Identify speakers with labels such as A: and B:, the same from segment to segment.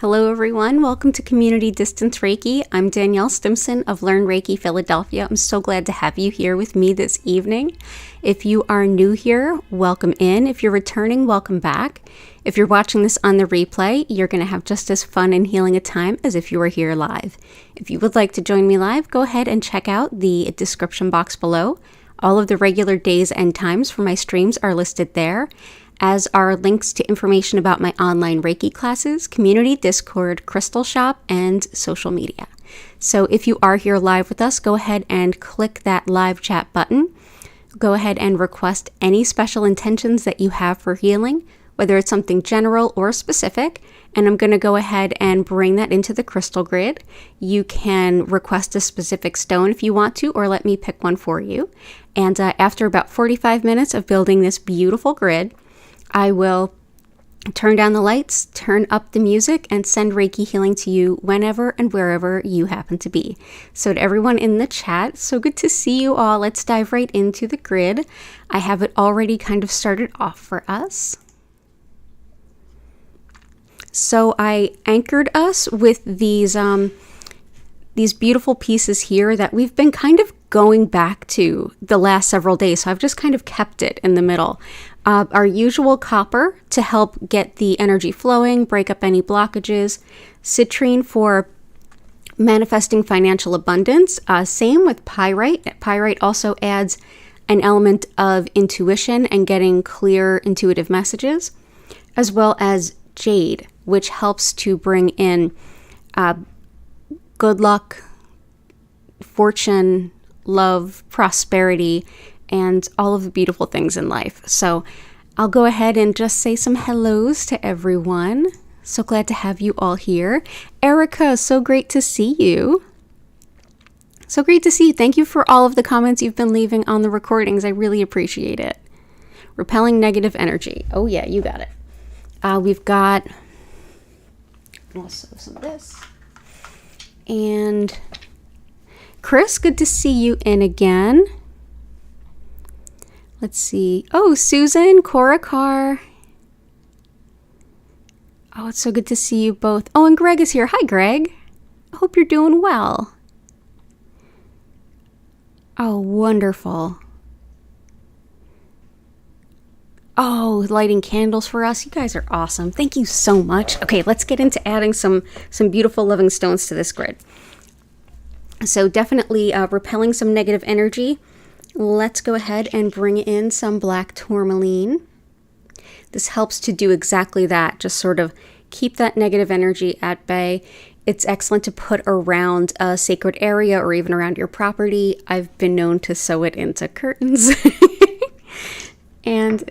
A: Hello everyone, welcome to Community Distance Reiki. I'm Danielle Stimpson of Learn Reiki Philadelphia. I'm so glad to have you here with me this evening. If you are new here, welcome in. If you're returning, welcome back. If you're watching this on the replay, you're going to have just as fun and healing a time as if you were here live. If you would like to join me live, go ahead and check out the description box below. All of the regular days and times for my streams are listed there, as are links to information about my online Reiki classes, community Discord, crystal shop, and social media. So if you are here live with us, go ahead and click that live chat button. Go ahead and request any special intentions that you have for healing, whether it's something general or specific, and I'm going to go ahead and bring that into the crystal grid. You can request a specific stone if you want to, or let me pick one for you. And after about 45 minutes of building this beautiful grid, I will turn down the lights, turn up the music, and send Reiki healing to you whenever and wherever you happen to be. So to everyone in the chat, so good to see you all. Let's dive right into the grid. I have it already kind of started off for us. So I anchored us with these beautiful pieces here that we've been kind of going back to the last several days. So I've just kind of kept it in the middle. Our usual copper to help get the energy flowing, break up any blockages. Citrine for manifesting financial abundance. Same with pyrite. Pyrite also adds an element of intuition and getting clear intuitive messages, as well as jade, which helps to bring in good luck, fortune, love, prosperity, and all of the beautiful things in life. So I'll go ahead and just say some hellos to everyone. So glad to have you all here. Erica, so great to see you. So great to see you. Thank you for all of the comments you've been leaving on the recordings. I really appreciate it. Repelling negative energy. Oh yeah, you got it. We've got also some of this. And Chris, good to see you in again. Let's see. Oh, Susan, Cora Carr. Oh, it's so good to see you both. Oh, and Greg is here. Hi, Greg. I hope you're doing well. Oh, wonderful. Oh, lighting candles for us. You guys are awesome. Thank you so much. Okay, let's get into adding some beautiful living stones to this grid. So definitely repelling some negative energy. Let's go ahead and bring in some black tourmaline. This helps to do exactly that, just sort of keep that negative energy at bay. It's excellent to put around a sacred area or even around your property. I've been known to sew it into curtains. And,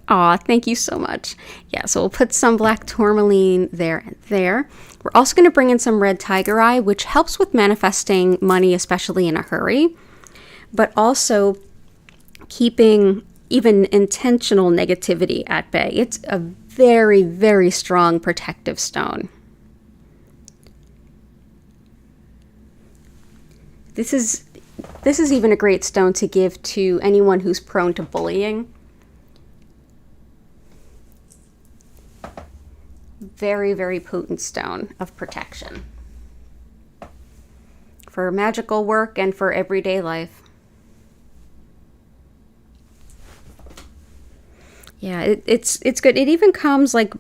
A: aw, thank you so much. Yeah, so we'll put some black tourmaline there and there. We're also going to bring in some red tiger eye, which helps with manifesting money, especially in a hurry, but also keeping even intentional negativity at bay. It's a very, very strong protective stone. This is even a great stone to give to anyone who's prone to bullying. Very, very potent stone of protection for magical work and for everyday life. Yeah, it's good. It even comes like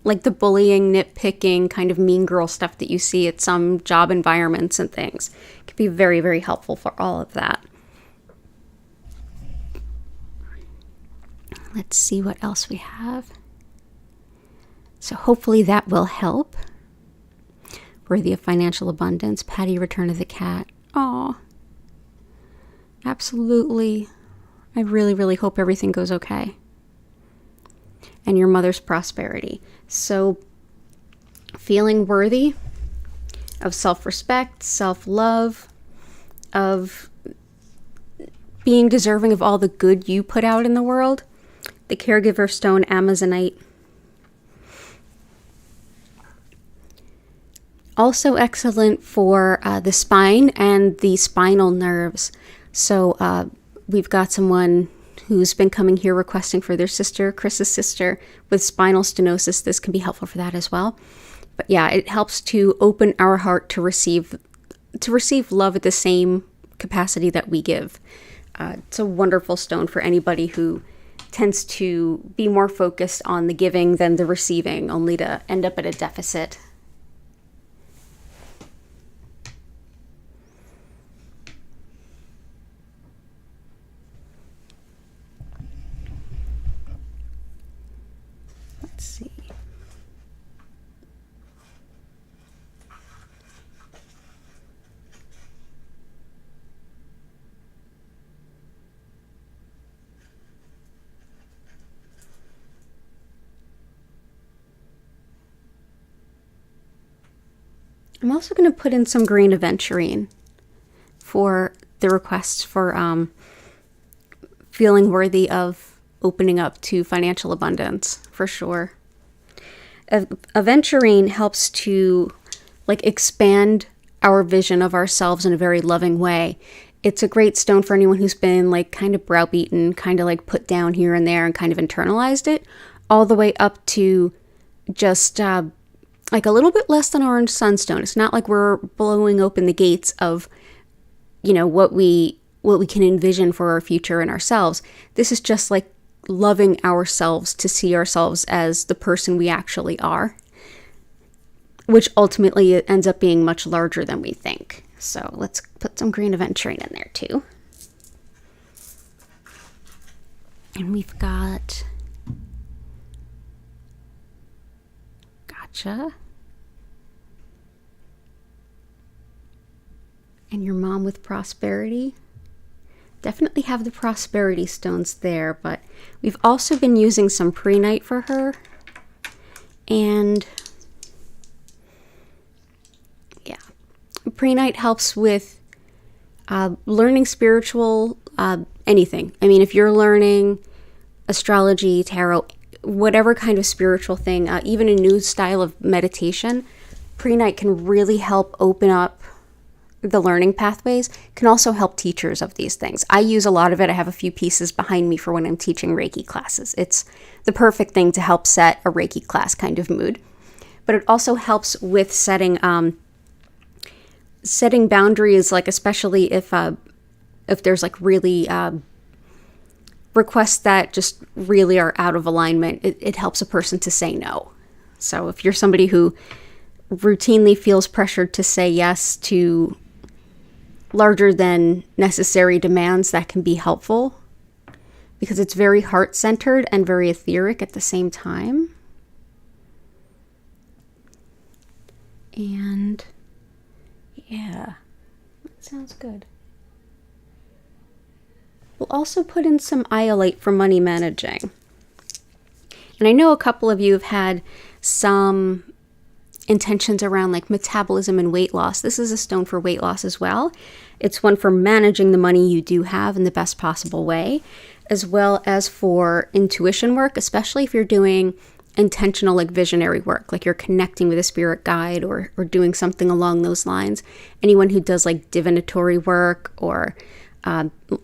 A: the bullying, nitpicking, kind of mean girl stuff that you see at some job environments and things. It can be very, very helpful for all of that. Let's see what else we have. So hopefully that will help. Worthy of financial abundance. Patty, return of the cat. Aw. Absolutely. I really, really hope everything goes okay. And your mother's prosperity. So feeling worthy of self-respect, self-love, of being deserving of all the good you put out in the world. The caregiver stone, Amazonite. Also excellent for the spine and the spinal nerves. So we've got someone who's been coming here requesting for their sister, Chris's sister, with spinal stenosis. This can be helpful for that as well. But yeah, it helps to open our heart to receive love at the same capacity that we give. It's a wonderful stone for anybody who tends to be more focused on the giving than the receiving, only to end up at a deficit. Let's see. I'm also going to put in some green aventurine for the request for feeling worthy of opening up to financial abundance, for sure. Aventurine helps to expand our vision of ourselves in a very loving way. It's a great stone for anyone who's been kind of browbeaten, kind of put down here and there and kind of internalized it, all the way up to just a little bit less than orange sunstone. It's not like we're blowing open the gates of, what we can envision for our future and ourselves. This is just loving ourselves to see ourselves as the person we actually are, which ultimately ends up being much larger than we think. So let's put some green aventurine in there too. And we've got Gotcha. And your mom with prosperity. Definitely have the prosperity stones there, but we've also been using some prehnite for her. And yeah, prehnite helps with learning spiritual anything. I mean, if you're learning astrology, tarot, whatever kind of spiritual thing, even a new style of meditation, prehnite can really help open up the learning pathways. Can also help teachers of these things. I use a lot of it. I have a few pieces behind me for when I'm teaching Reiki classes. It's the perfect thing to help set a Reiki class kind of mood. But it also helps with setting boundaries, especially if there's really requests that just really are out of alignment. It helps a person to say no. So if you're somebody who routinely feels pressured to say yes to larger than necessary demands, that can be helpful because it's very heart-centered and very etheric at the same time. And yeah, that sounds good. We'll also put in some iolite for money managing. And I know a couple of you have had some intentions around metabolism and weight loss. This is a stone for weight loss as well. It's one for managing the money you do have in the best possible way, as well as for intuition work, especially if you're doing intentional visionary work, you're connecting with a spirit guide or doing something along those lines. Anyone who does divinatory work or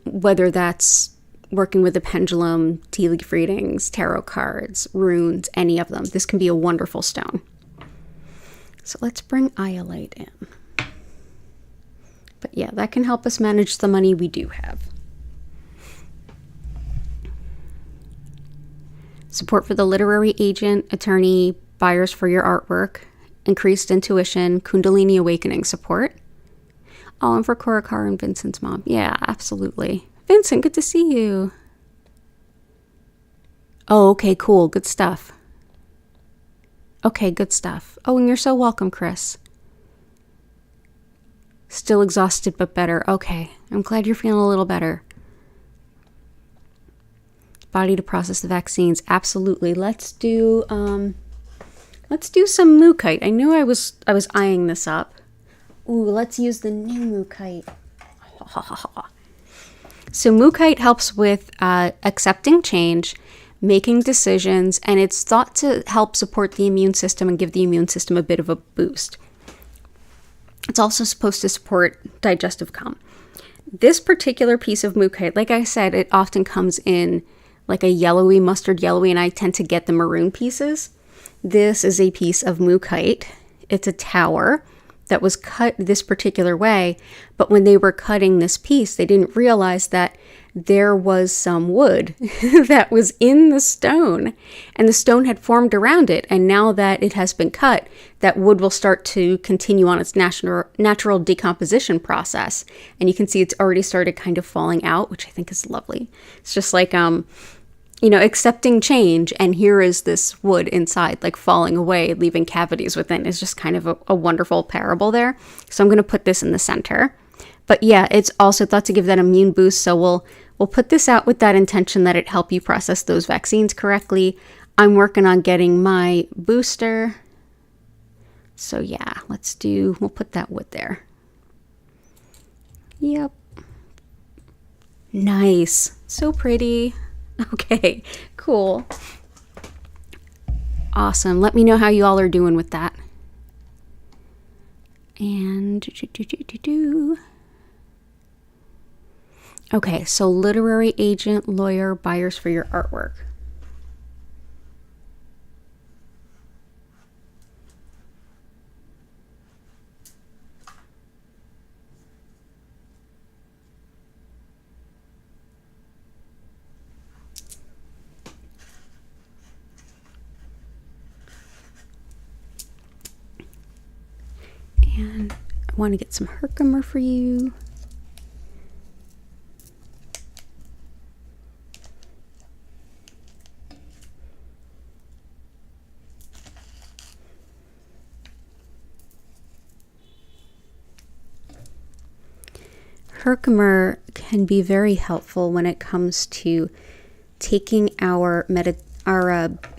A: whether that's working with a pendulum, tea leaf readings, tarot cards, runes, any of them, this can be a wonderful stone. So let's bring iolite in. But yeah, that can help us manage the money we do have. Support for the literary agent, attorney, buyers for your artwork, increased intuition, Kundalini awakening support. Oh, and for Korakar and Vincent's mom. Yeah, absolutely. Vincent, good to see you. Oh, okay, cool. Good stuff. Okay, good stuff. Oh, and you're so welcome, Chris. Still exhausted, but better. Okay, I'm glad you're feeling a little better. Body to process the vaccines. Absolutely. Let's do some Mookite. I knew I was eyeing this up. Ooh, let's use the new Mookite. So Mookite helps with accepting change, making decisions, and it's thought to help support the immune system and give the immune system a bit of a boost. It's also supposed to support digestive calm. This particular piece of Mookite, like I said, it often comes in a mustard yellowy, and I tend to get the maroon pieces. This is a piece of Mookite, It's a tower that was cut this particular way, but when they were cutting this piece, they didn't realize that there was some wood that was in the stone, and the stone had formed around it. And now that it has been cut, that wood will start to continue on its natural decomposition process. And you can see it's already started kind of falling out, which I think is lovely. It's just like, accepting change. And here is this wood inside, like falling away, leaving cavities within. Is just kind of a wonderful parable there. So I'm going to put this in the center. But yeah, it's also thought to give that immune boost. So we'll put this out with that intention that it help you process those vaccines correctly. I'm working on getting my booster. So yeah, we'll put that wood there. Yep. Nice. So pretty. Okay, cool. Awesome. Let me know how you all are doing with that. And okay, so literary agent, lawyer, buyers for your artwork. And I want to get some Herkimer for you. Herkimer can be very helpful when it comes to taking our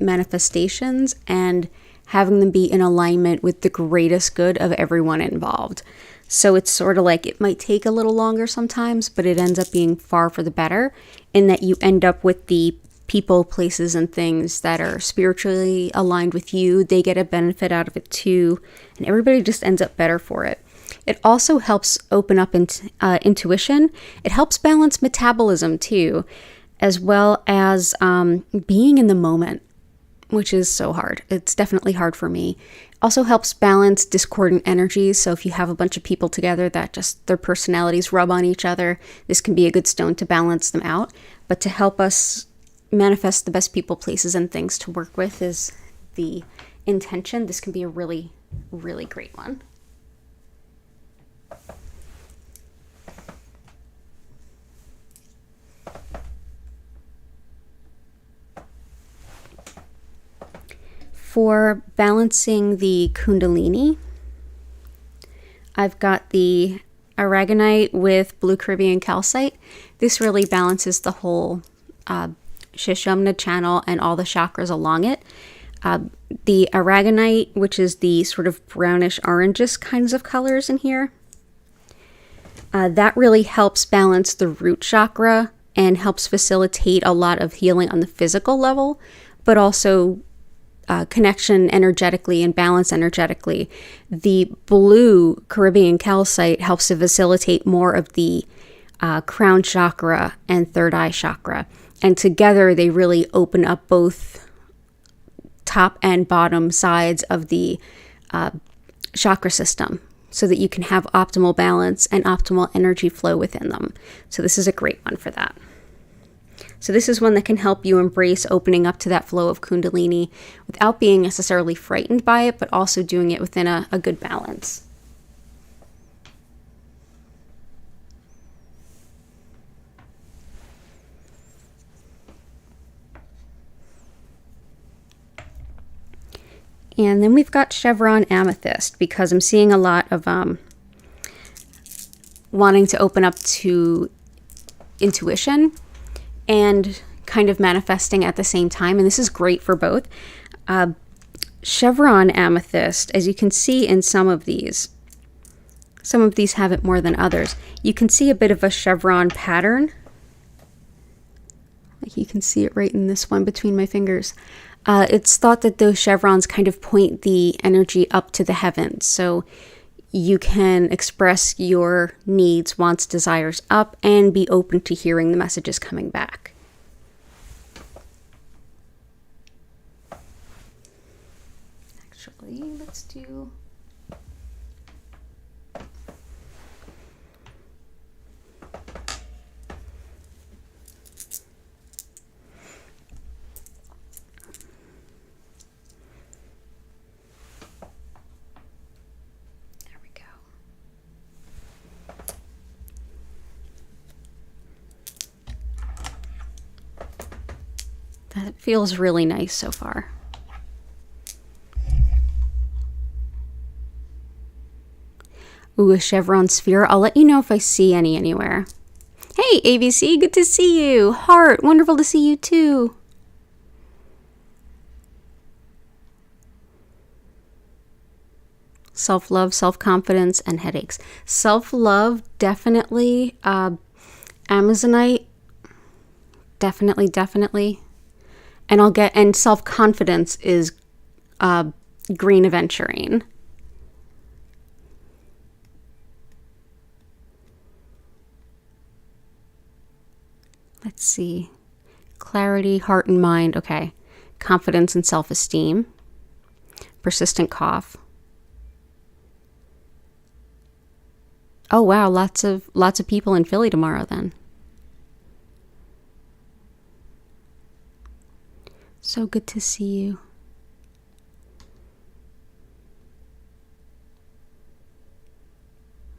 A: manifestations and having them be in alignment with the greatest good of everyone involved. So it's sort of like it might take a little longer sometimes, but it ends up being far for the better in that you end up with the people, places, and things that are spiritually aligned with you. They get a benefit out of it too, and everybody just ends up better for it. It also helps open up intuition. It helps balance metabolism too, as well as being in the moment, which is so hard. It's definitely hard for me. Also helps balance discordant energies. So if you have a bunch of people together that just their personalities rub on each other, this can be a good stone to balance them out. But to help us manifest the best people, places, and things to work with is the intention. This can be a really, really great one. For balancing the Kundalini, I've got the aragonite with blue Caribbean calcite. This really balances the whole Shishumna channel and all the chakras along it. The aragonite, which is the sort of brownish orangish kinds of colors in here, that really helps balance the root chakra and helps facilitate a lot of healing on the physical level, but also connection energetically and balance energetically. The blue Caribbean calcite helps to facilitate more of the crown chakra and third eye chakra. And together they really open up both top and bottom sides of the chakra system so that you can have optimal balance and optimal energy flow within them. So this is a great one for that. So this is one that can help you embrace opening up to that flow of Kundalini without being necessarily frightened by it, but also doing it within a good balance. And then we've got Chevron Amethyst, because I'm seeing a lot of wanting to open up to intuition and kind of manifesting at the same time. And this is great for both. Chevron Amethyst, as you can see in some of these have it more than others. You can see a bit of a chevron pattern. Like you can see it right in this one between my fingers. It's thought that those chevrons kind of point the energy up to the heavens. So you can express your needs, wants, desires up and be open to hearing the messages coming back. Actually, let's do That feels really nice so far. Ooh, a chevron sphere. I'll let you know if I see any anywhere. Hey, ABC, good to see you. Heart, wonderful to see you too. Self-love, self-confidence, and headaches. Self-love, definitely. Amazonite, definitely. And self-confidence is green aventurine. Let's see. Clarity, heart and mind. Okay. Confidence and self-esteem. Persistent cough. Oh wow, lots of people in Philly tomorrow then. So good to see you.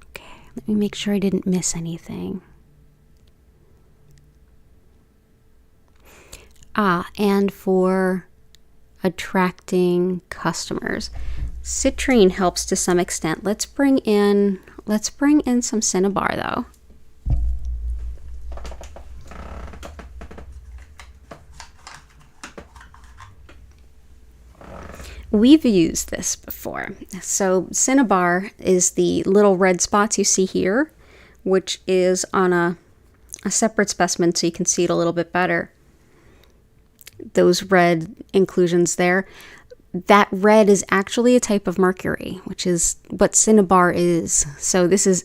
A: Okay, let me make sure I didn't miss anything. And for attracting customers, citrine helps to some extent. Let's bring in some cinnabar though. We've used this before. So cinnabar is the little red spots you see here, which is on a separate specimen so you can see it a little bit better. Those red inclusions there. That red is actually a type of mercury, which is what cinnabar is. So this is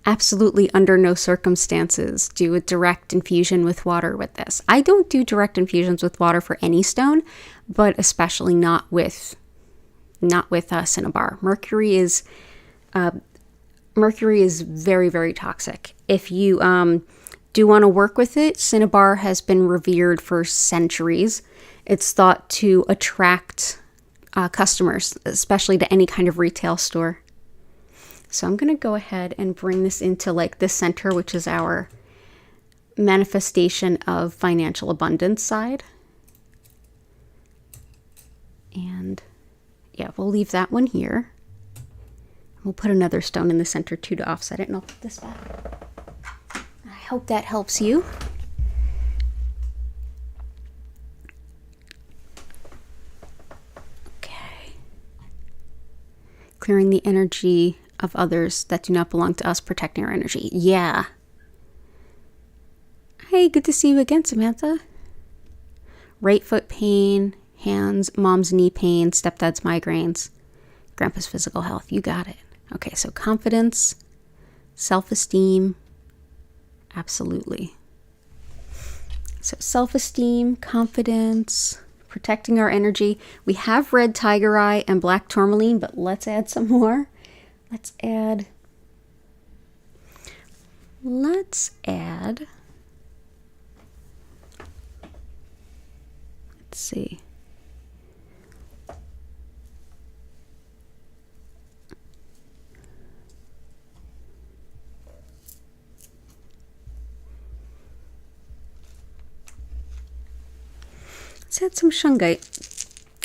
A: absolutely under no circumstances do a direct infusion with water with this. I don't do direct infusions with water for any stone, but especially not with cinnabar. Mercury is very, very toxic. If you do want to work with it, cinnabar has been revered for centuries. It's thought to attract customers, especially to any kind of retail store. So I'm going to go ahead and bring this into like the center, which is our manifestation of financial abundance side. And yeah, we'll leave that one here. We'll put another stone in the center too to offset it, and I'll put this back. I hope that helps you. Okay. Clearing the energy of others that do not belong to us, protecting our energy. Yeah. Hey, good to see you again, Samantha. Right foot pain, hands, mom's knee pain, stepdad's migraines, grandpa's physical health. You got it. Okay, so confidence, self-esteem, absolutely. So self-esteem, confidence, protecting our energy. We have red tiger eye and black tourmaline, but let's add some more. Let's add, let's see. Let's add some shungite.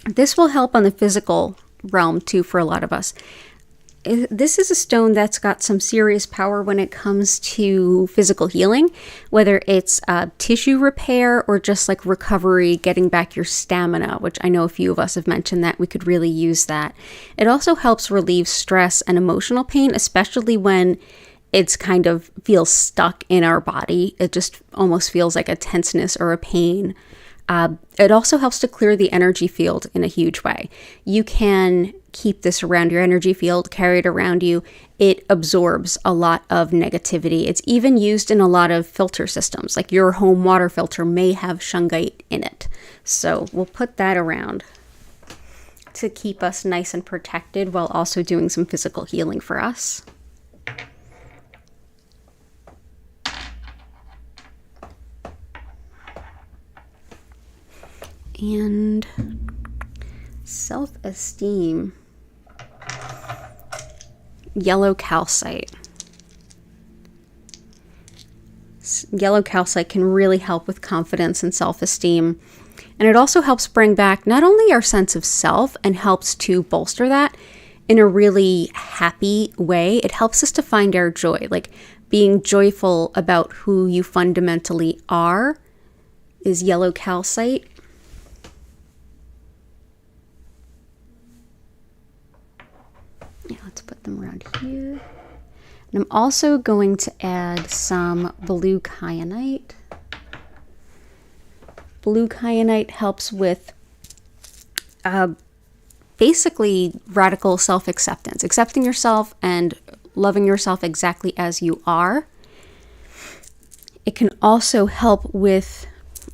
A: This will help on the physical realm too for a lot of us. This is a stone that's got some serious power when it comes to physical healing, whether it's tissue repair or just like recovery, getting back your stamina, which I know a few of us have mentioned that we could really use that. It also helps relieve stress and emotional pain, especially when it's kind of feels stuck in our body. It just almost feels like a tenseness or a pain. It also helps to clear the energy field in a huge way. You can keep this around your energy field, carry it around you. It absorbs a lot of negativity. It's even used in a lot of filter systems, like your home water filter may have shungite in it. So we'll put that around to keep us nice and protected while also doing some physical healing for us. And self-esteem, yellow calcite. Yellow calcite can really help with confidence and self-esteem. And it also helps bring back not only our sense of self and helps to bolster that in a really happy way, it helps us to find our joy, like being joyful about who you fundamentally are is yellow calcite. Yeah, let's put them around here. And I'm also going to add some blue kyanite. Blue kyanite helps with basically radical self-acceptance, accepting yourself and loving yourself exactly as you are. It can also help with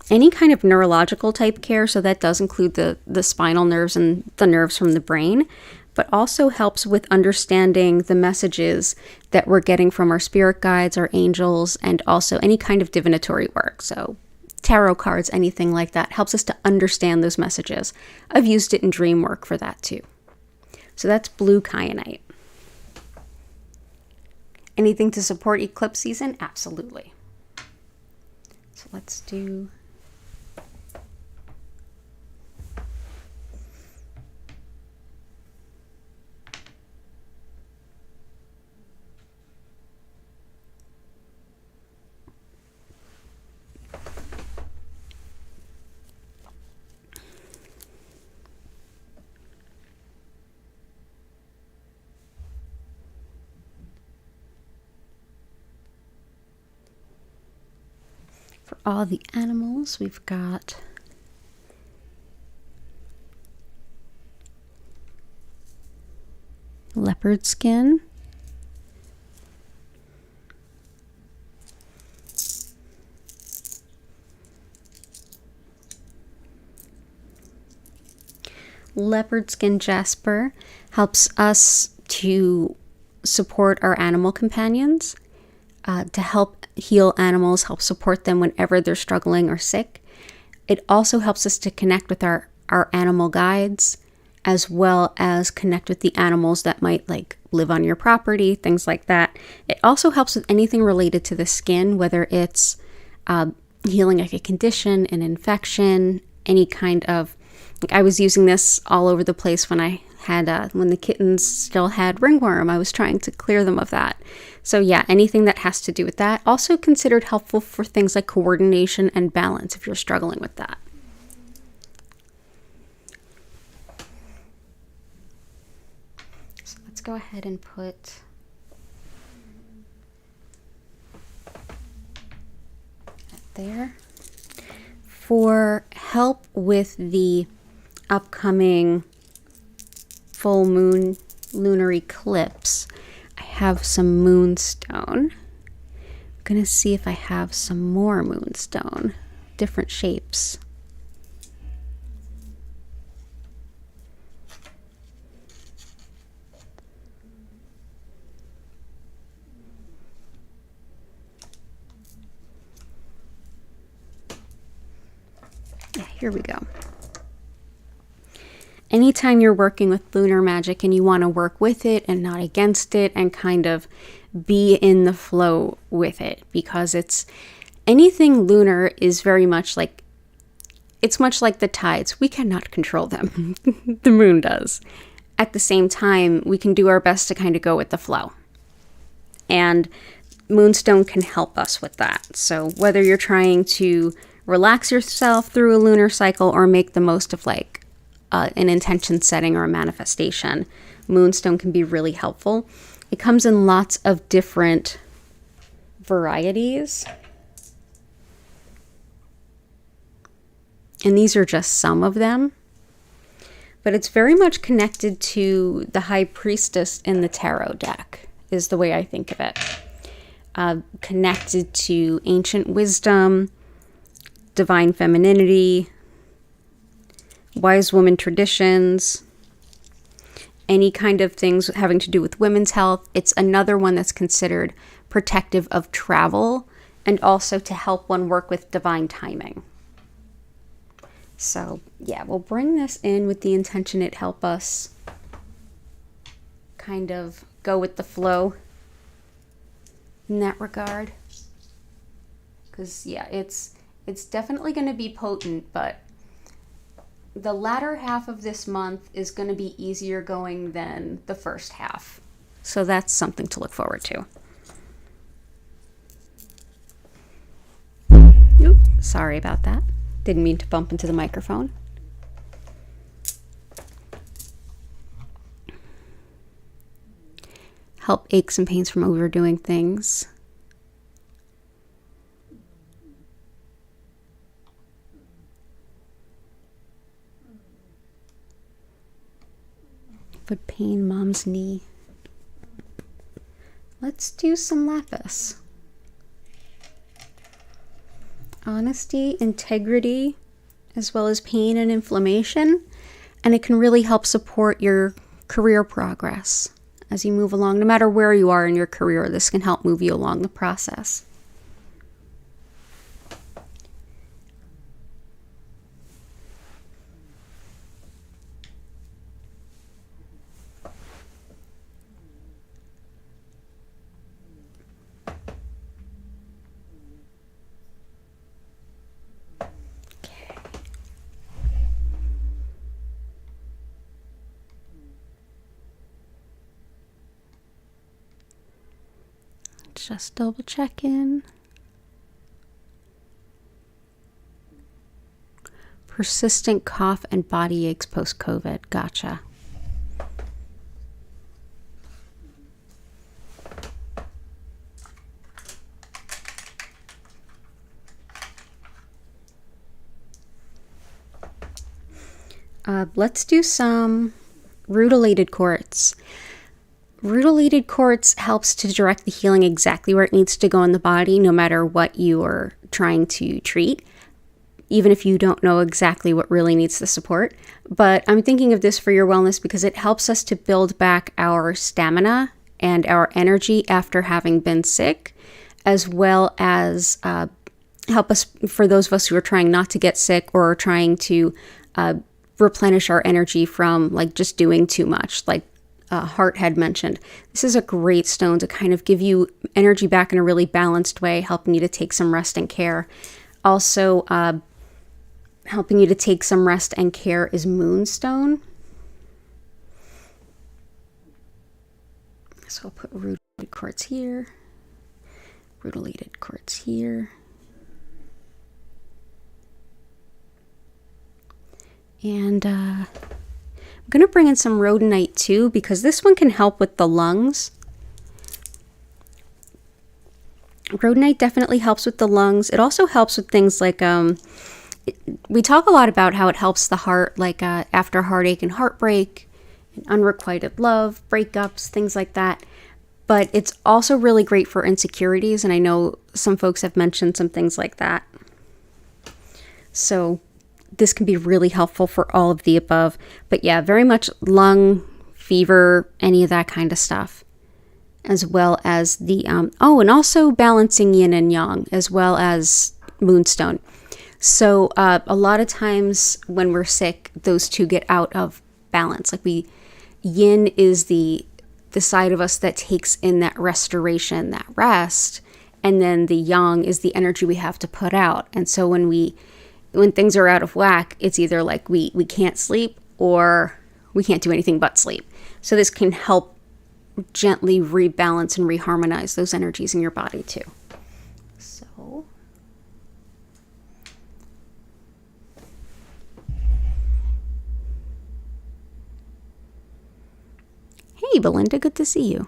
A: any kind of neurological type care, so that does include the spinal nerves and the nerves from the brain, but also helps with understanding the messages that we're getting from our spirit guides, our angels, and also any kind of divinatory work. So tarot cards, anything like that, helps us to understand those messages. I've used it in dream work for that too. So that's blue kyanite. Anything to support eclipse season? Absolutely. So let's do... For all the animals, we've got leopard skin, leopard skin jasper helps us to support our animal companions, to help heal animals, help support them whenever they're struggling or sick. It also helps us to connect with our animal guides, as well as connect with the animals that might like live on your property, things like that. It also helps with anything related to the skin, whether it's healing like a condition, an infection, any kind of, like I was using this all over the place when I had, when the kittens still had ringworm, I was trying to clear them of that. So yeah, anything that has to do with that. Also considered helpful for things like coordination and balance if you're struggling with that. So let's go ahead and put that there. For help with the upcoming full moon lunar eclipse, I have some moonstone. I'm gonna see if I have some more moonstone, different shapes. Yeah, here we go. Anytime you're working with lunar magic and you want to work with it and not against it and kind of be in the flow with it, because it's anything lunar is very much like, it's much like the tides. We cannot control them. The moon does. At the same time, we can do our best to kind of go with the flow. And moonstone can help us with that. So whether you're trying to relax yourself through a lunar cycle or make the most of like an intention setting or a manifestation, moonstone can be really helpful. It comes in lots of different varieties. And these are just some of them. But it's very much connected to the High Priestess in the tarot deck, is the way I think of it. Connected to ancient wisdom, divine femininity, wise woman traditions, any kind of things having to do with women's health. It's another one that's considered protective of travel and also to help one work with divine timing. So yeah, we'll bring this in with the intention it help us kind of go with the flow in that regard. Because yeah, it's definitely going to be potent, but the latter half of this month is going to be easier going than the first half. So that's something to look forward to. Oop, sorry about that. Didn't mean to bump into the microphone. Help aches and pains from overdoing things. Foot pain, mom's knee. Let's do some lapis. Honesty, integrity, as well as pain and inflammation. And it can really help support your career progress as you move along. No matter where you are in your career, this can help move you along the process. Just double checking. Persistent cough and body aches post-COVID. Gotcha. Let's do some rutilated quartz. Rutilated quartz helps to direct the healing exactly where it needs to go in the body, no matter what you are trying to treat, even if you don't know exactly what really needs the support. But I'm thinking of this for your wellness because it helps us to build back our stamina and our energy after having been sick, as well as help us, for those of us who are trying not to get sick or are trying to replenish our energy from like just doing too much, like Hart had mentioned. This is a great stone to kind of give you energy back in a really balanced way, helping you to take some rest and care. Also, helping you to take some rest and care is moonstone. So I'll put rutilated quartz here, rutilated quartz here. And I'm going to bring in some rhodonite too, because this one can help with the lungs. Rhodonite definitely helps with the lungs. It also helps with things like, we talk a lot about how it helps the heart, like after heartache and heartbreak, and unrequited love, breakups, things like that. But it's also really great for insecurities, and I know some folks have mentioned some things like that. So this can be really helpful for all of the above. But yeah, very much lung, fever, any of that kind of stuff. As well as the, and also balancing yin and yang, as well as moonstone. So a lot of times when we're sick, those two get out of balance. Like yin is the side of us that takes in that restoration, that rest. And then the yang is the energy we have to put out. And so when things are out of whack, it's either like we can't sleep or we can't do anything but sleep. So this can help gently rebalance and reharmonize those energies in your body too. So hey Belinda, good to see you.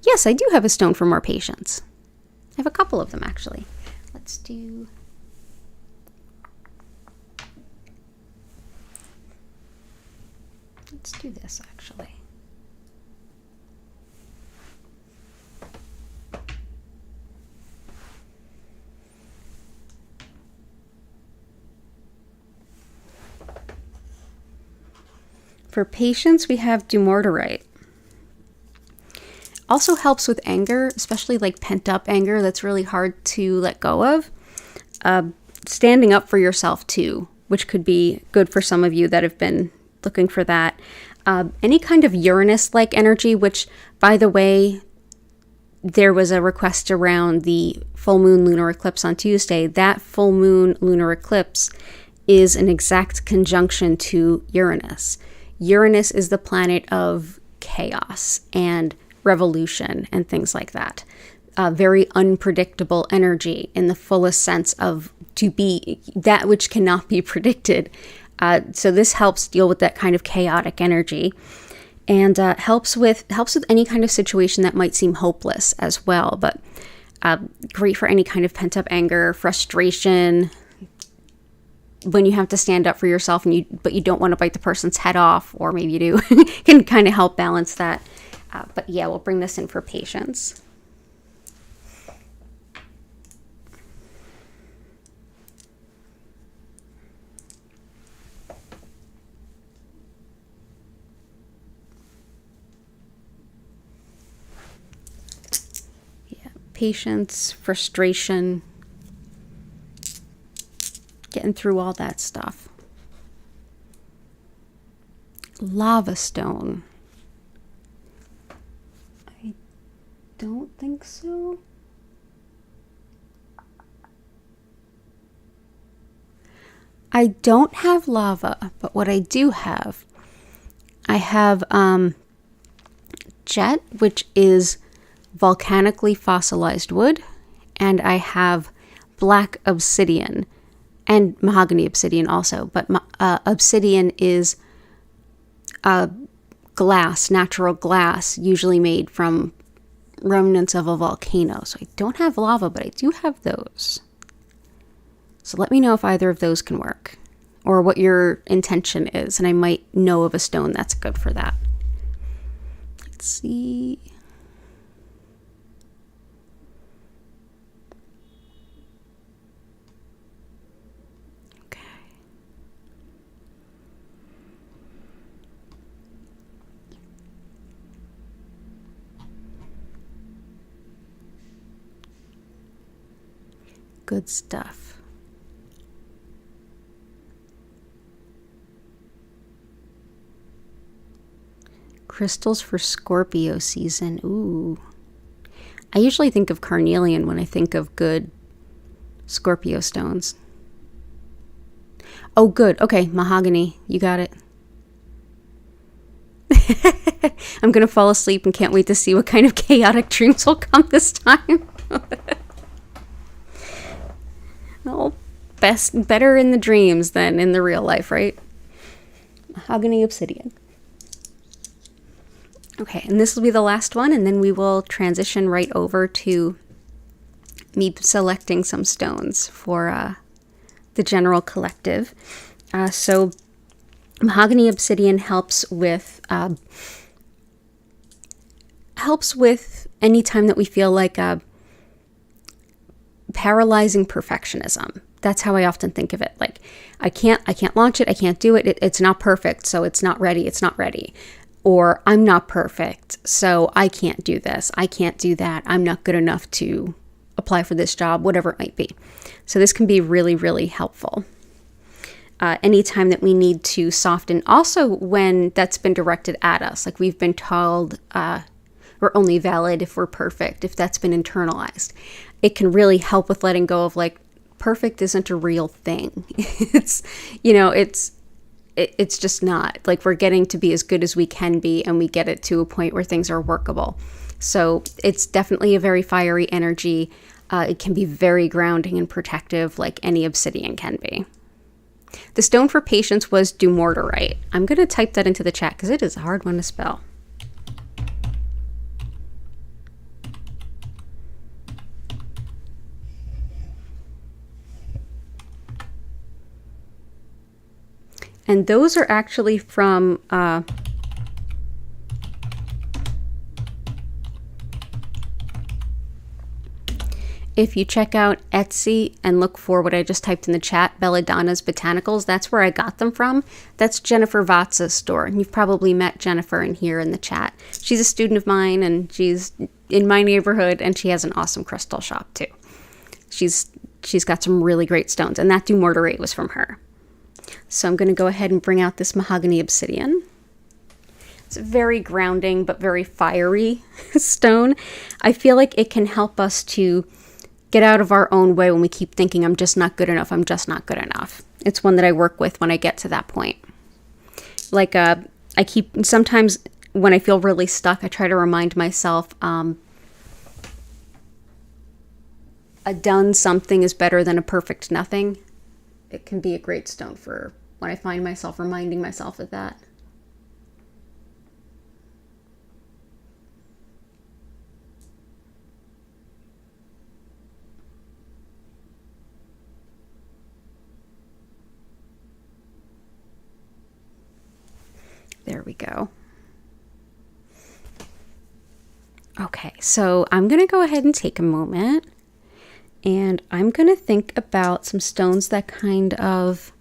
A: Yes, I do have a stone for more patience. I have a couple of them actually. Let's do this actually. For patience, we have dumortierite. Also helps with anger, especially like pent up anger that's really hard to let go of. Standing up for yourself too, which could be good for some of you that have been looking for that. Any kind of Uranus-like energy, which, by the way, there was a request around the full moon lunar eclipse on Tuesday. That full moon lunar eclipse is an exact conjunction to Uranus. Uranus is the planet of chaos and revolution and things like that. Very unpredictable energy in the fullest sense of to be that which cannot be predicted. So this helps deal with that kind of chaotic energy, and helps with any kind of situation that might seem hopeless as well. But great for any kind of pent up anger, frustration, when you have to stand up for yourself but you don't want to bite the person's head off, or maybe you do. Can kind of help balance that. But yeah, we'll bring this in for patience. Patience, frustration, getting through all that stuff. Lava stone. I don't think so. I don't have lava, but what I do have, I have jet, which is volcanically fossilized wood, and I have black obsidian and mahogany obsidian also, but obsidian is glass, natural glass, usually made from remnants of a volcano. So I don't have lava, but I do have those. So let me know if either of those can work, or what your intention is, and I might know of a stone that's good for that. Let's see. Good stuff. Crystals for Scorpio season. Ooh. I usually think of carnelian when I think of good Scorpio stones. Oh, good. Okay, mahogany. You got it. I'm going to fall asleep and can't wait to see what kind of chaotic dreams will come this time. Well, better in the dreams than in the real life, right? Mahogany obsidian. Okay, and this will be the last one, and then we will transition right over to me selecting some stones for the general collective. So mahogany obsidian helps with any time that we feel like paralyzing perfectionism. That's how I often think of it. Like, I can't launch it. I can't do it. It's not perfect. So it's not ready. It's not ready. Or I'm not perfect. So I can't do this. I can't do that. I'm not good enough to apply for this job, whatever it might be. So this can be really, really helpful. Anytime that we need to soften, also when that's been directed at us, like we've been told we're only valid if we're perfect, if that's been internalized. It can really help with letting go of like, perfect isn't a real thing. It's just not. Like, we're getting to be as good as we can be, and we get it to a point where things are workable. So it's definitely a very fiery energy. It can be very grounding and protective, like any obsidian can be. The stone for patience was dumortierite. I'm going to type that into the chat because it is a hard one to spell. And those are actually from if you check out Etsy and look for what I just typed in the chat, Belladonna's Botanicals, that's where I got them from. That's Jennifer Vatz's store. And you've probably met Jennifer in here in the chat. She's a student of mine, and she's in my neighborhood, and she has an awesome crystal shop too. She's got some really great stones, and that dumortierite was from her. So I'm going to go ahead and bring out this mahogany obsidian. It's a very grounding but very fiery stone. I feel like it can help us to get out of our own way when we keep thinking, I'm just not good enough, I'm just not good enough. It's one that I work with when I get to that point. Like, sometimes when I feel really stuck, I try to remind myself, a done something is better than a perfect nothing. It can be a great stone for when I find myself reminding myself of that. There we go. Okay, so I'm going to go ahead and take a moment, and I'm going to think about some stones that kind of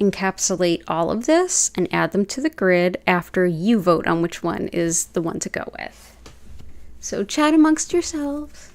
A: encapsulate all of this and add them to the grid after you vote on which one is the one to go with. So chat amongst yourselves.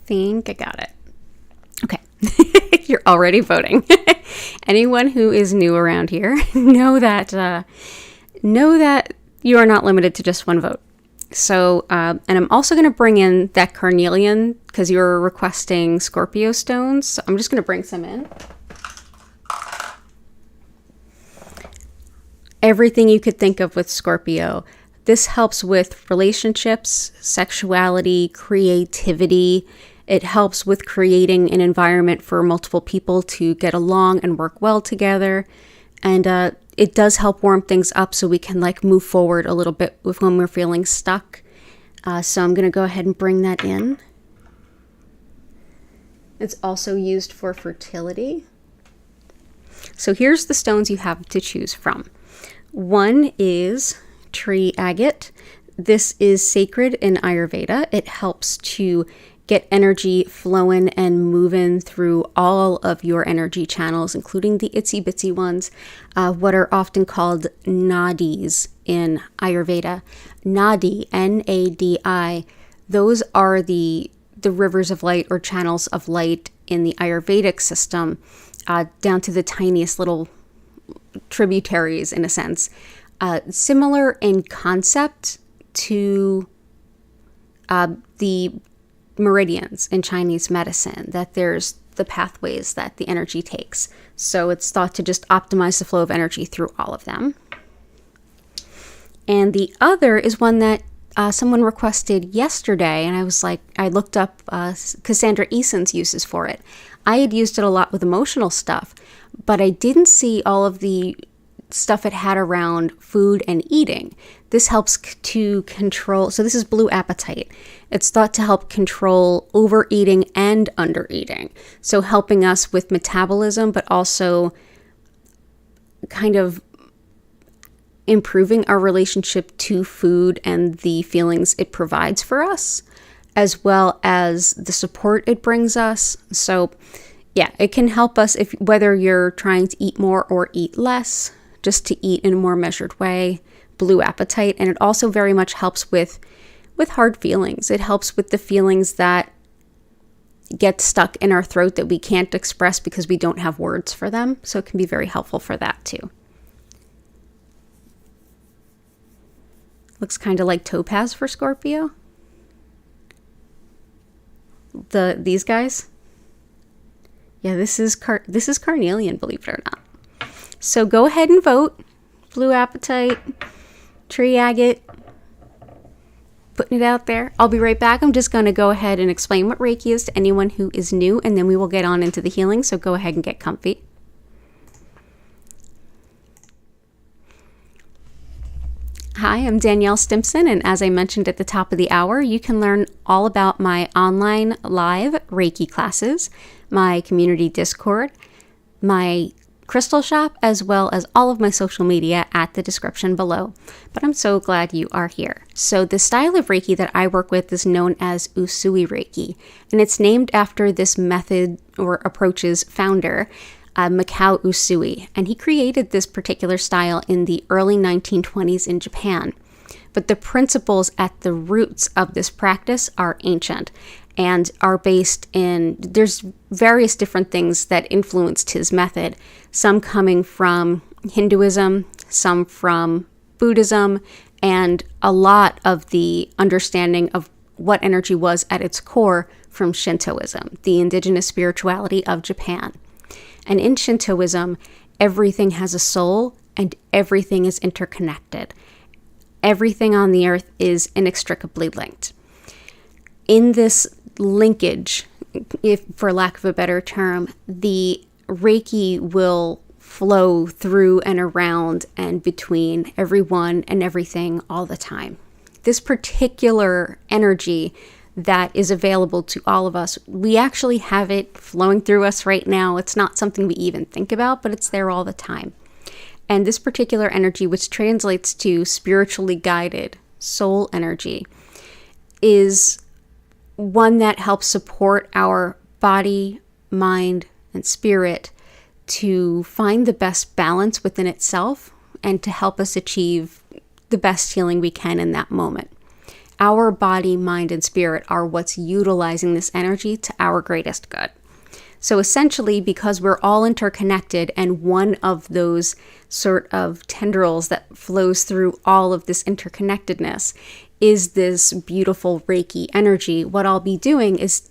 A: Think I got it. Okay. You're already voting. Anyone who is new around here, know that you are not limited to just one vote. So, and I'm also going to bring in that carnelian because you're requesting Scorpio stones. So I'm just going to bring some in. Everything you could think of with Scorpio. This helps with relationships, sexuality, creativity. It helps with creating an environment for multiple people to get along and work well together. And it does help warm things up so we can move forward a little bit with when we're feeling stuck. So I'm going to go ahead and bring that in. It's also used for fertility. So here's the stones you have to choose from. One is tree agate. This is sacred in Ayurveda. It helps to get energy flowing and moving through all of your energy channels, including the itsy bitsy ones, what are often called nadis in Ayurveda. Nadi, N-A-D-I, those are the rivers of light or channels of light in the Ayurvedic system, down to the tiniest little tributaries in a sense. Similar in concept to the meridians in Chinese medicine, that there's the pathways that the energy takes. So it's thought to just optimize the flow of energy through all of them. And the other is one that someone requested yesterday, and I was like, I looked up Cassandra Eason's uses for it. I had used it a lot with emotional stuff, but I didn't see all of the stuff it had around food and eating. This helps to control, so this is blue apatite. It's thought to help control overeating and undereating. So helping us with metabolism, but also kind of improving our relationship to food and the feelings it provides for us, as well as the support it brings us. So yeah, it can help us if whether you're trying to eat more or eat less, just to eat in a more measured way, blue apatite. And it also very much helps with hard feelings. It helps with the feelings that get stuck in our throat that we can't express because we don't have words for them. So it can be very helpful for that too. Looks kind of like topaz for Scorpio. These guys. Yeah, this is carnelian, believe it or not. So go ahead and vote. Blue apatite, tree agate. Putting it out there. I'll be right back. I'm just going to go ahead and explain what Reiki is to anyone who is new, and then we will get on into the healing. So go ahead and get comfy. Hi, I'm Danielle Stimpson, and as I mentioned at the top of the hour, you can learn all about my online live Reiki classes, my community Discord, my crystal shop, as well as all of my social media at the description below. But I'm so glad you are here. So the style of Reiki that I work with is known as Usui Reiki, and it's named after this method or approach's founder, Mikao Usui, and he created this particular style in the early 1920s in Japan. But the principles at the roots of this practice are ancient and are based in, there's various different things that influenced his method, some coming from Hinduism, some from Buddhism, and a lot of the understanding of what energy was at its core from Shintoism, the indigenous spirituality of Japan. And in Shintoism, everything has a soul and everything is interconnected. Everything on the earth is inextricably linked. In this linkage, if for lack of a better term, the Reiki will flow through and around and between everyone and everything all the time. This particular energy that is available to all of us, we actually have it flowing through us right now. It's not something we even think about, but it's there all the time. And this particular energy, which translates to spiritually guided soul energy, is one that helps support our body, mind, and spirit to find the best balance within itself and to help us achieve the best healing we can in that moment. Our body, mind, and spirit are what's utilizing this energy to our greatest good. So essentially, because we're all interconnected, and one of those sort of tendrils that flows through all of this interconnectedness is this beautiful Reiki energy, what I'll be doing is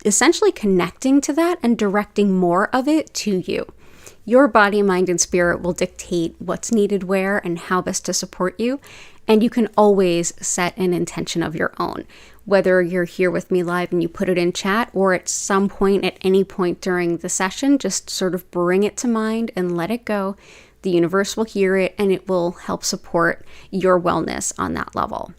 A: essentially connecting to that and directing more of it to you. Your body, mind, and spirit will dictate what's needed where and how best to support you. And you can always set an intention of your own, whether you're here with me live and you put it in chat, or at some point, at any point during the session, just sort of bring it to mind and let it go. The universe will hear it and it will help support your wellness on that level.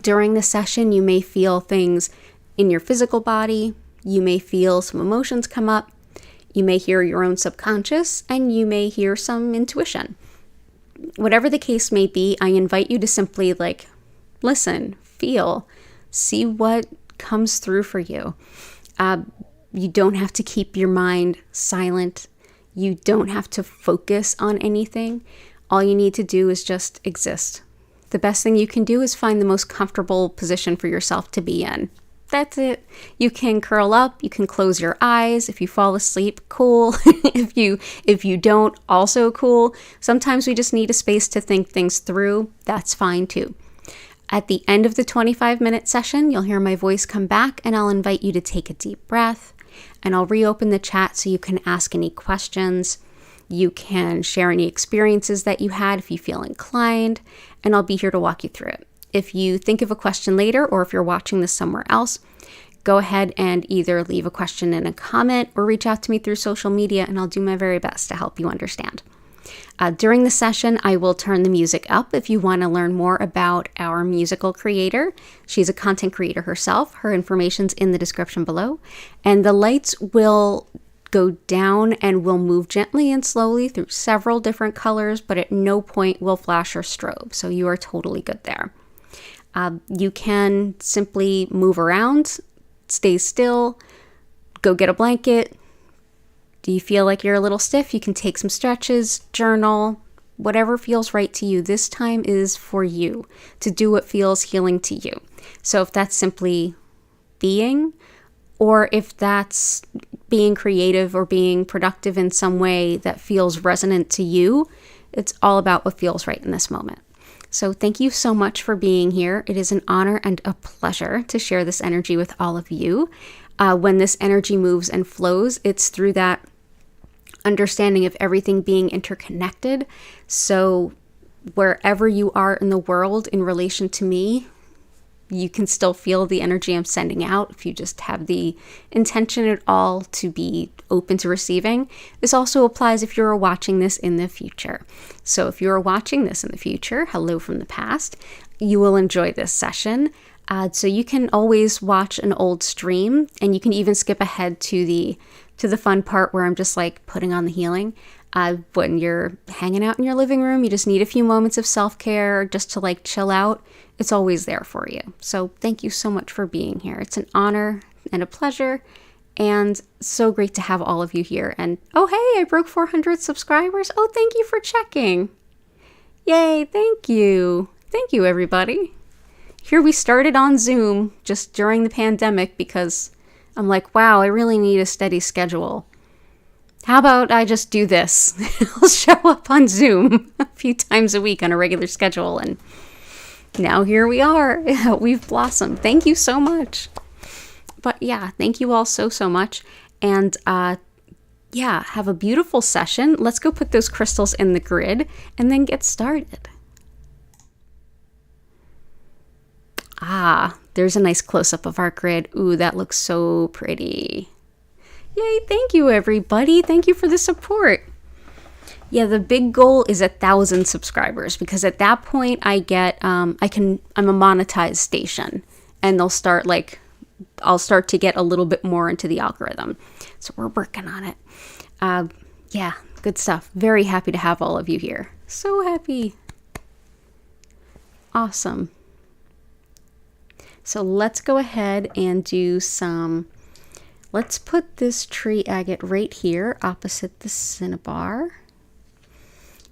A: During the session, you may feel things in your physical body. You may feel some emotions come up. You may hear your own subconscious, and you may hear some intuition. Whatever the case may be, I invite you to simply listen, feel, see what comes through for you. You don't have to keep your mind silent. You don't have to focus on anything. All you need to do is just exist. The best thing you can do is find the most comfortable position for yourself to be in. That's it. You can curl up, you can close your eyes. If you fall asleep, cool. If you don't, also cool. Sometimes we just need a space to think things through. That's fine too. At the end of the 25-minute session, you'll hear my voice come back and I'll invite you to take a deep breath, and I'll reopen the chat so you can ask any questions. You can share any experiences that you had if you feel inclined, and I'll be here to walk you through it. If you think of a question later, or if you're watching this somewhere else, go ahead and either leave a question in a comment or reach out to me through social media, and I'll do my very best to help you understand. During the session, I will turn the music up if you want to learn more about our musical creator. She's a content creator herself. Her information's in the description below. And the lights will go down and will move gently and slowly through several different colors, but at no point will flash or strobe. So you are totally good there. You can simply move around, stay still, go get a blanket. Do you feel like you're a little stiff? You can take some stretches, journal, whatever feels right to you. This time is for you to do what feels healing to you. So if that's simply being, or if that's being creative or being productive in some way that feels resonant to you, it's all about what feels right in this moment. So thank you so much for being here. It is an honor and a pleasure to share this energy with all of you. When this energy moves and flows, it's through that understanding of everything being interconnected. So wherever you are in the world in relation to me, you can still feel the energy I'm sending out if you just have the intention at all to be open to receiving. This also applies if you're watching this in the future. So if you're watching this in the future, hello from the past, you will enjoy this session. So you can always watch an old stream, and you can even skip ahead to the fun part where I'm just like putting on the healing. When you're hanging out in your living room, you just need a few moments of self-care just to like chill out. It's always there for you. So thank you so much for being here. It's an honor and a pleasure, and so great to have all of you here. And oh, hey, I broke 400 subscribers. Oh, thank you for checking. Yay, thank you. Thank you, everybody. Here we started on Zoom just during the pandemic because I'm like, wow, I really need a steady schedule. How about I just do this? I'll show up on Zoom a few times a week on a regular schedule, and now here we are. We've blossomed. Thank you so much. But yeah, thank you all so much. And yeah, have a beautiful session. Let's go put those crystals in the grid and then get started. There's a nice close-up of our grid. Ooh, that looks so pretty. Yay, thank you, everybody. Thank you for the support. Yeah, the big goal is 1,000 subscribers, because at that point I get, I'm a monetized station, and I'll start to get a little bit more into the algorithm. So we're working on it. Yeah, good stuff. Very happy to have all of you here. So happy. Awesome. So let's go ahead and do let's put this tree agate right here opposite the cinnabar.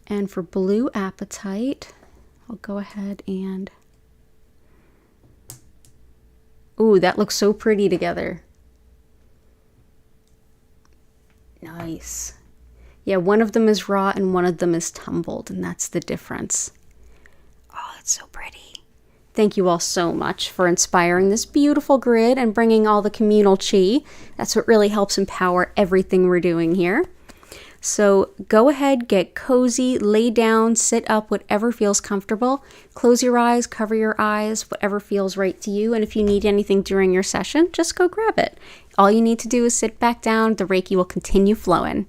A: And for blue apatite, I'll go ahead and... Ooh, that looks so pretty together. Nice. Yeah, one of them is raw and one of them is tumbled, and that's the difference. Oh, it's so pretty. Thank you all so much for inspiring this beautiful grid and bringing all the communal chi. That's what really helps empower everything we're doing here. So go ahead, get cozy, lay down, sit up, whatever feels comfortable. Close your eyes, cover your eyes, whatever feels right to you. And if you need anything during your session, just go grab it. All you need to do is sit back down. The Reiki will continue flowing.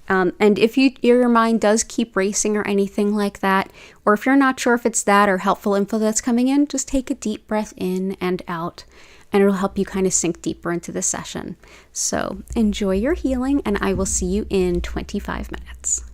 A: And if your mind does keep racing or anything like that, or if you're not sure if it's that or helpful info that's coming in, just take a deep breath in and out, and it'll help you kind of sink deeper into the session. So enjoy your healing, and I will see you in 25 minutes.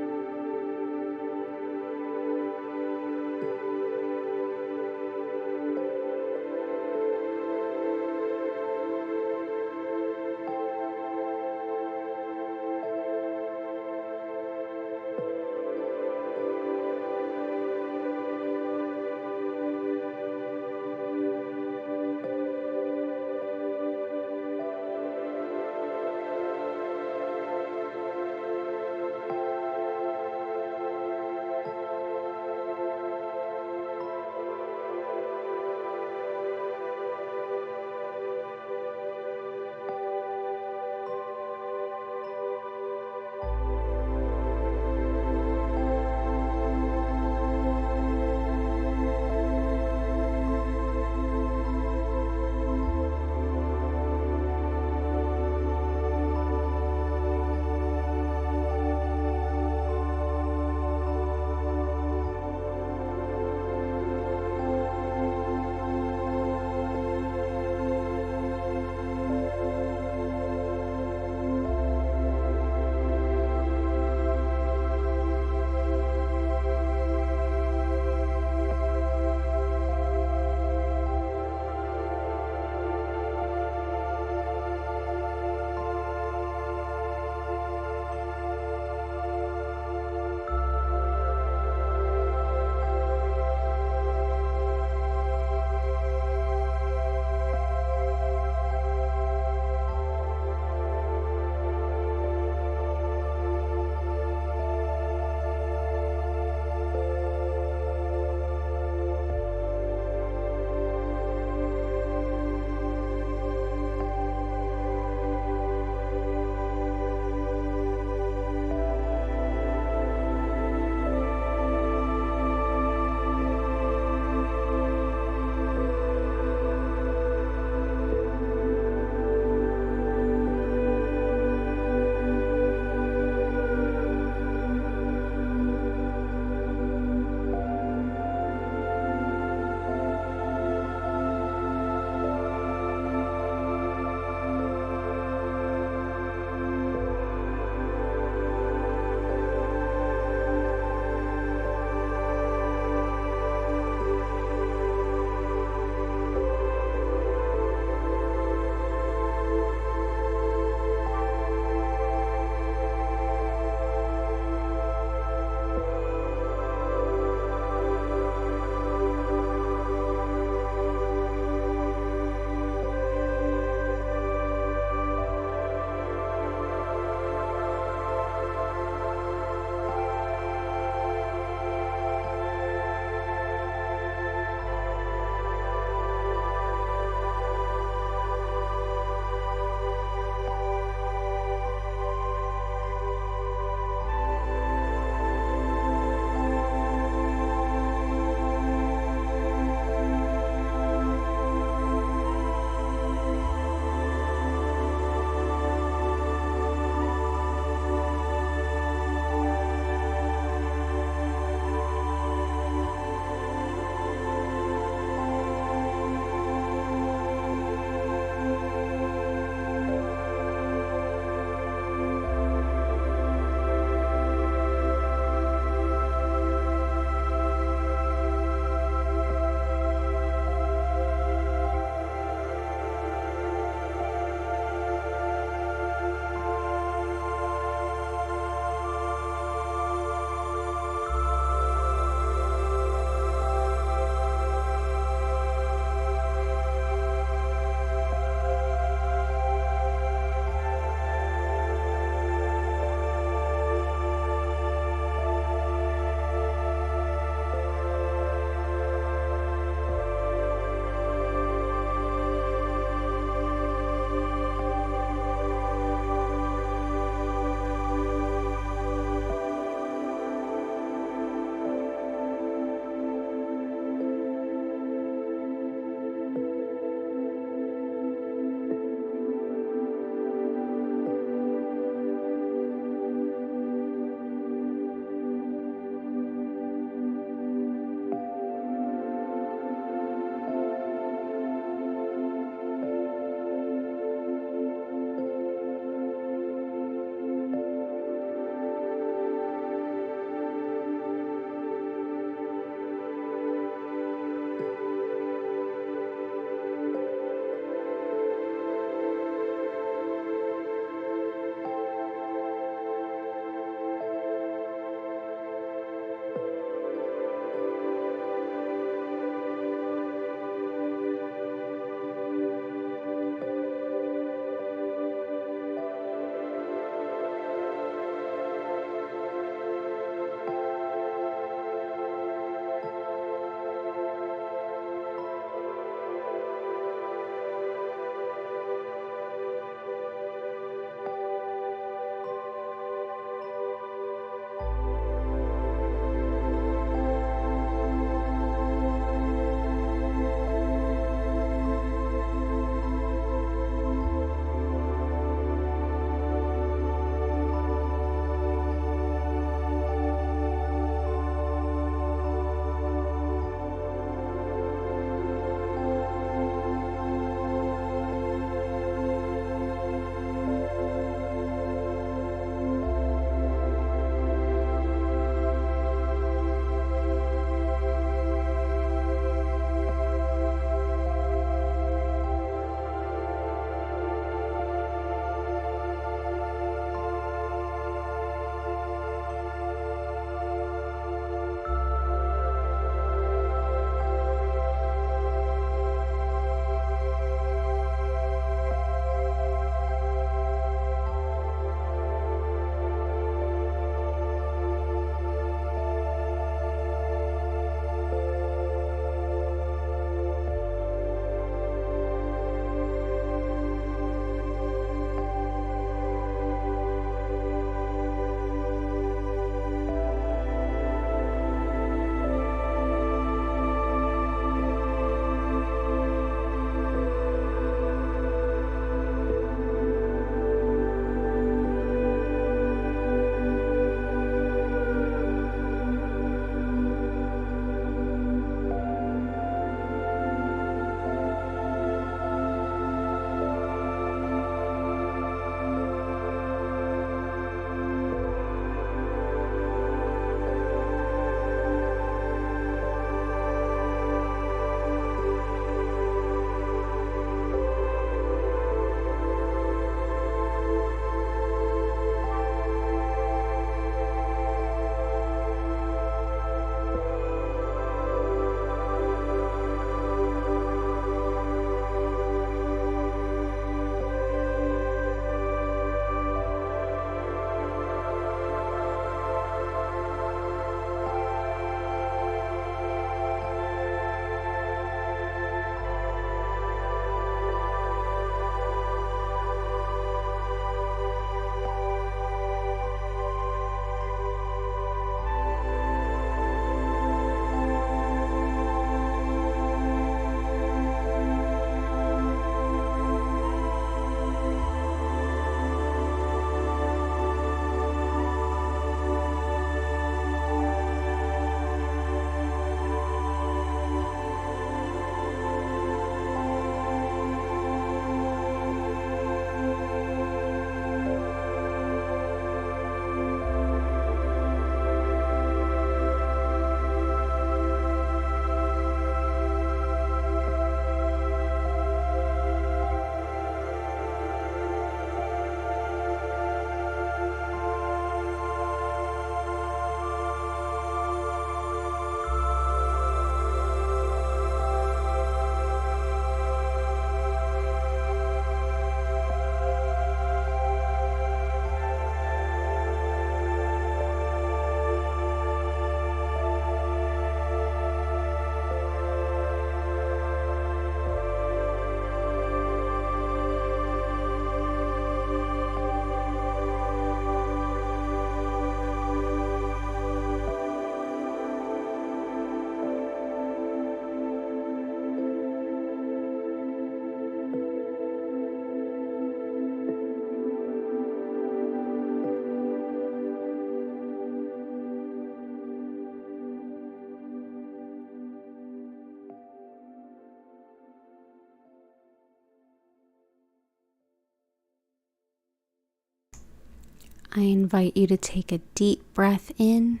A: I invite you to take a deep breath in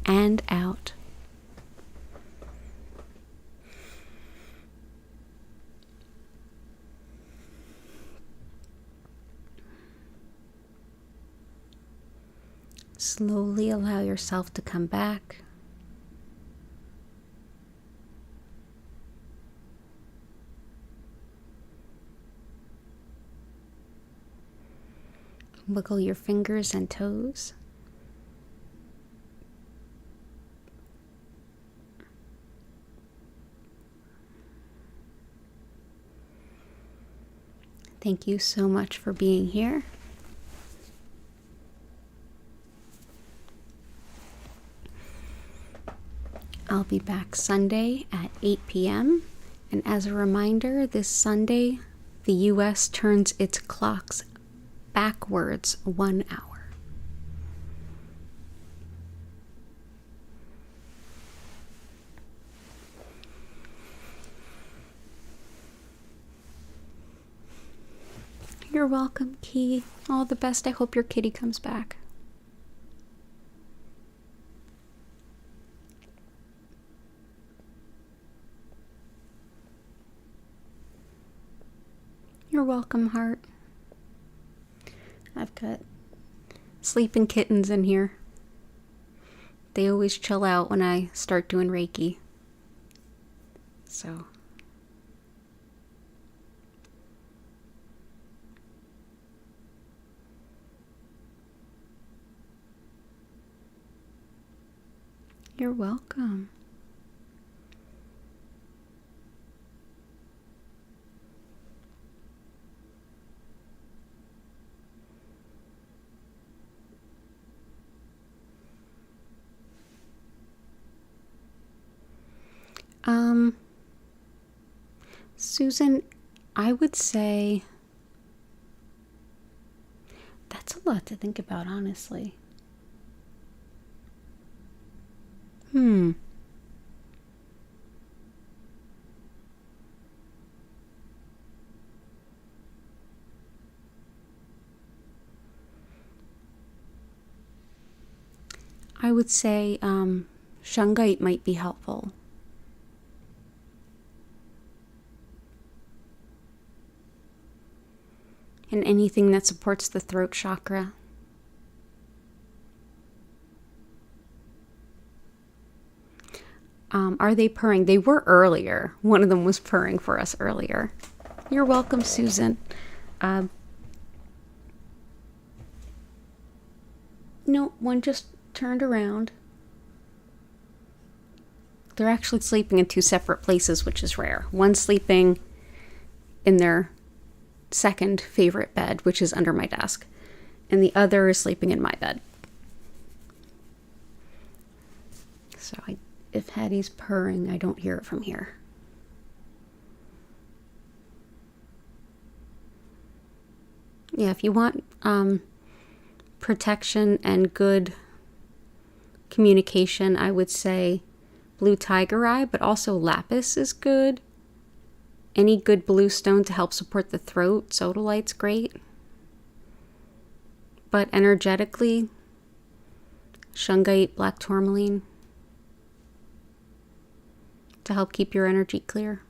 A: and out. Slowly allow yourself to come back. Wiggle your fingers and toes. Thank you so much for being here. I'll be back Sunday at 8 p.m. And as a reminder, this Sunday, the U.S. turns its clocks backwards 1 hour. You're welcome, Key. All the best. I hope your kitty comes back. You're welcome, heart. I've got sleeping kittens in here. They always chill out when I start doing Reiki. So. You're welcome. Susan, I would say that's a lot to think about, honestly. I would say shungite might be helpful. And anything that supports the throat chakra. Are they purring? They were earlier. One of them was purring for us earlier. You're welcome, Susan. No, one just turned around. They're actually sleeping in two separate places, which is rare. One's sleeping in their second favorite bed, which is under my desk, and the other is sleeping in my bed. So if Hattie's purring, I don't hear it from here. Yeah, if you want protection and good communication, I would say blue tiger eye, but also lapis is good. Any good blue stone to help support the throat, sodalite's great. But energetically, shungite, black tourmaline to help keep your energy clear.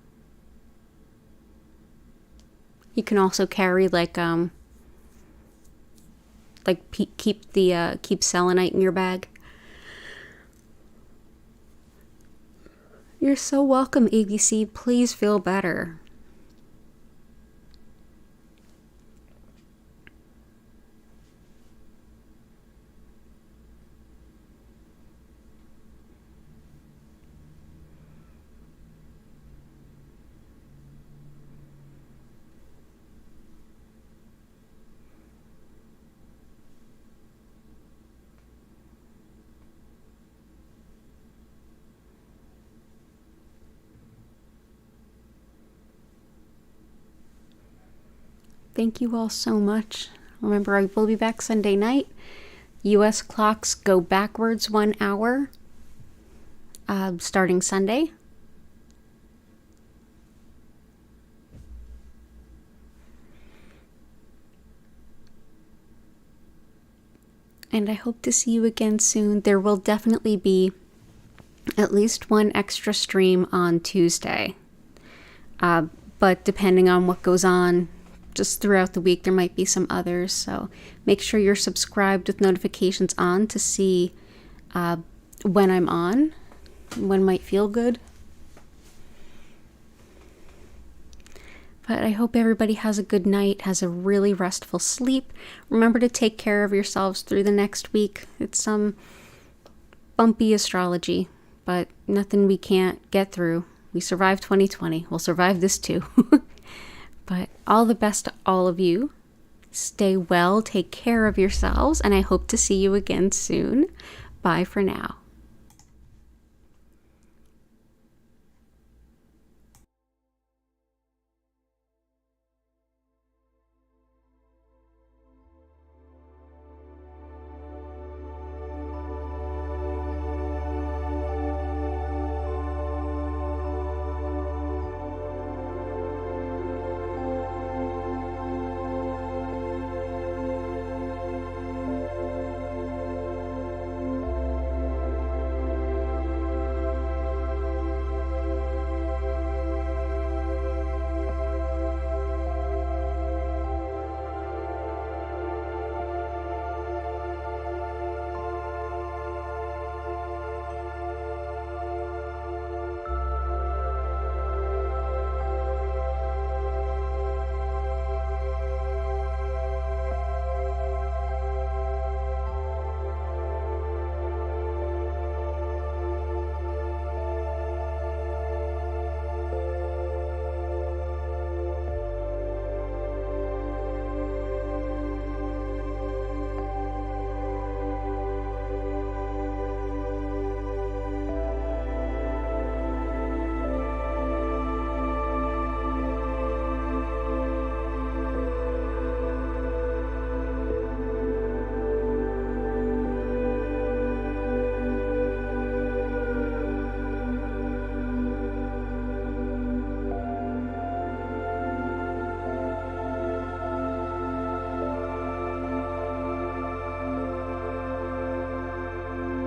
A: You can also carry keep selenite in your bag. You're so welcome, ABC. Please feel better. Thank you all so much. Remember, I will be back Sunday night. U.S. clocks go backwards 1 hour, starting Sunday. And I hope to see you again soon. There will definitely be at least one extra stream on Tuesday. But depending on what goes on just throughout the week, there might be some others. So make sure you're subscribed with notifications on to see when I'm on, when might feel good. But I hope everybody has a good night, has a really restful sleep. Remember to take care of yourselves through the next week. It's some bumpy astrology, but nothing we can't get through. We survived 2020. We'll survive this too. But all the best to all of you. Stay well, take care of yourselves, and I hope to see you again soon. Bye for now.